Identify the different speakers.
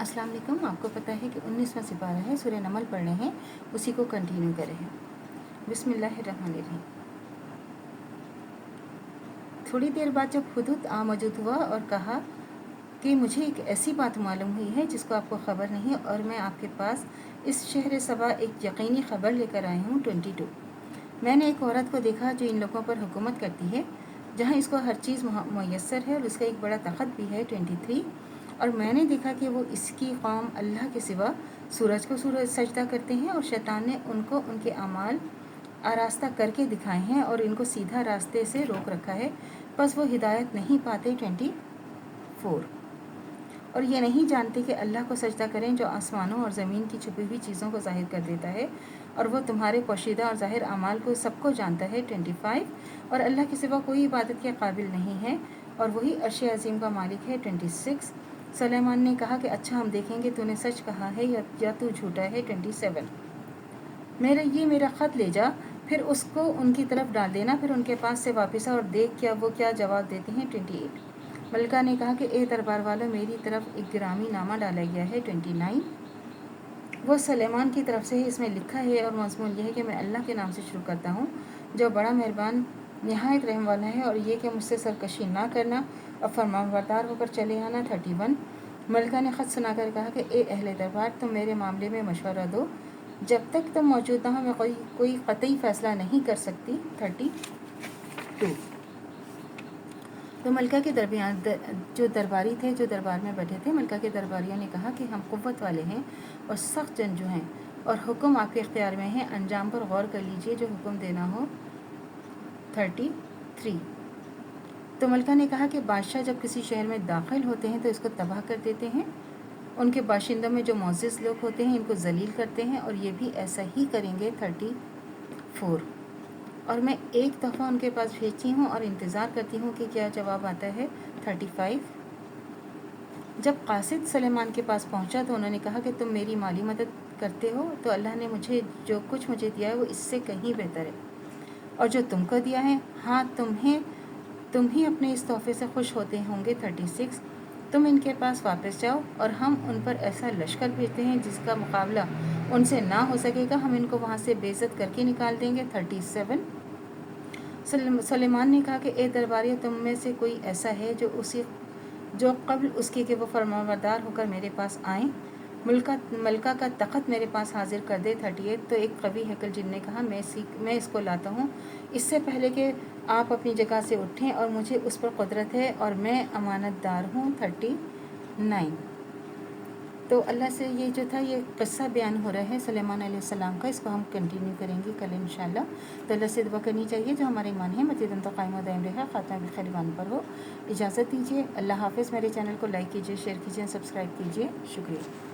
Speaker 1: अस्सलाम वालेकुम। आपको पता है कि 19वां सिपारा है, सूरह नमल पढ़ने हैं, उसी को कंटिन्यू करें हैं। बिस्मिल्लाहिर्रहमानिर्रहीम। थोड़ी देर बाद जब हुदहुद मौजूद हुआ और कहा कि मुझे एक ऐसी बात मालूम हुई है जिसको आपको ख़बर नहीं, और मैं आपके पास इस शहर सबा एक यकीनी ख़बर लेकर आई हूँ। 22 मैंने एक औरत को देखा जो इन लोगों पर हुकूमत करती है, जहाँ इसको हर चीज़ मुयस्सर है और उसका एक बड़ा तख़त भी है। 23 और मैंने देखा कि वो इसकी कौम अल्लाह के सिवा सूरज को सजदा करते हैं, और शैतान ने उनको उनके अमाल आरास्ता करके दिखाए हैं और इनको सीधा रास्ते से रोक रखा है, बस वो हिदायत नहीं पाते। 24 और ये नहीं जानते कि अल्लाह को सजदा करें जो आसमानों और ज़मीन की छुपी हुई चीज़ों को ज़ाहिर कर देता है, और वो तुम्हारे पोशीदा और ज़ाहिर अमाल को सबको जानता है। 25 और अल्लाह के सिवा कोई इबादत के काबिल नहीं है, और वही अर्श अज़ीम का मालिक है। 26 सुलेमान ने कहा कि अच्छा, हम देखेंगे तूने सच कहा है या तू झूठा है। 27 मेरा ख़त ले जा, फिर उसको उनकी तरफ डाल देना, फिर उनके पास से वापस आ और देख वो क्या जवाब देते हैं। 28 मलका ने कहा कि ए दरबार वालों, मेरी तरफ एक गिरामी नामा डाला गया है। 29 वो सुलेमान की तरफ से ही इसमें लिखा है, और मज़मून यह है कि मैं अल्लाह के नाम से शुरू करता हूँ जो बड़ा मेहरबान नहायत रहम वाला है, और ये कि मुझसे सरकशी ना करना और फरमाबरदार होकर चले आना। 31 मलका ने ख़त सुनाकर कहा कि ए अहले दरबार, तुम मेरे मामले में मशवरा दो, जब तक तुम मौजूद ना हो मैं कोई क़तई फ़ैसला नहीं कर सकती। 32 तो मलका के दरमियान जो दरबारी थे, जो दरबार में बैठे थे, मलका के दरबारियों ने कहा कि हम क़ुव्वत वाले हैं और सख्त जंजू हैं, और हुक्म आपके इख्तियार में है, अंजाम पर गौर कर लीजिए जो हुक्म देना हो। 33 तो मलका ने कहा कि बादशाह जब किसी शहर में दाखिल होते हैं तो इसको तबाह कर देते हैं, उनके बाशिंदों में जो मोअज़्ज़िज़ लोग होते हैं इनको ज़लील करते हैं, और ये भी ऐसा ही करेंगे। 34 और मैं एक दफ़ा उनके पास भेजती हूँ और इंतज़ार करती हूँ कि क्या जवाब आता है। 35 जब कासिद सुलेमान के पास पहुँचा तो उन्होंने कहा कि तुम मेरी माली मदद करते हो, तो अल्लाह ने मुझे जो कुछ मुझे दिया है वो इससे कहीं बेहतर है, और जो तुमको दिया है, हाँ तुम ही अपने इस तोहफे से खुश होते होंगे। 36 तुम इनके पास वापस जाओ और हम उन पर ऐसा लश्कर भेजते हैं जिसका मुकाबला उनसे ना हो सकेगा, हम इनको वहाँ से बेइज्जत करके निकाल देंगे। 37 सुलेमान ने कहा कि ए दरबारियों, तुम में से कोई ऐसा है जो कब्ल उसके कि वो फरमाबरदार होकर मेरे पास आएँ, मलका का तख़त मेरे पास हाजिर कर दे। 38 तो एक कवि हैकल जिन ने कहा, मैं इसको लाता हूँ इससे पहले कि आप अपनी जगह से उठें, और मुझे उस पर कुदरत है और मैं अमानतदार हूँ। 39 तो अल्लाह से ये जो था ये क़स्सा बयान हो रहा है सुलेमान अलैहिस्सलाम का, इसको हम कंटिन्यू करेंगे कल इंशाअल्लाह। तो अल्लाह से दुआ करनी चाहिए जो हमारे ईमान है मज़ीदन तो कायम दायम रहे, ख़ात्मा बिखैर ईमान पर हो। इजाज़त दीजिए, अल्लाह हाफ़िज़। मेरे चैनल को लाइक कीजिए, शेयर कीजिए, सब्सक्राइब कीजिए। शुक्रिया।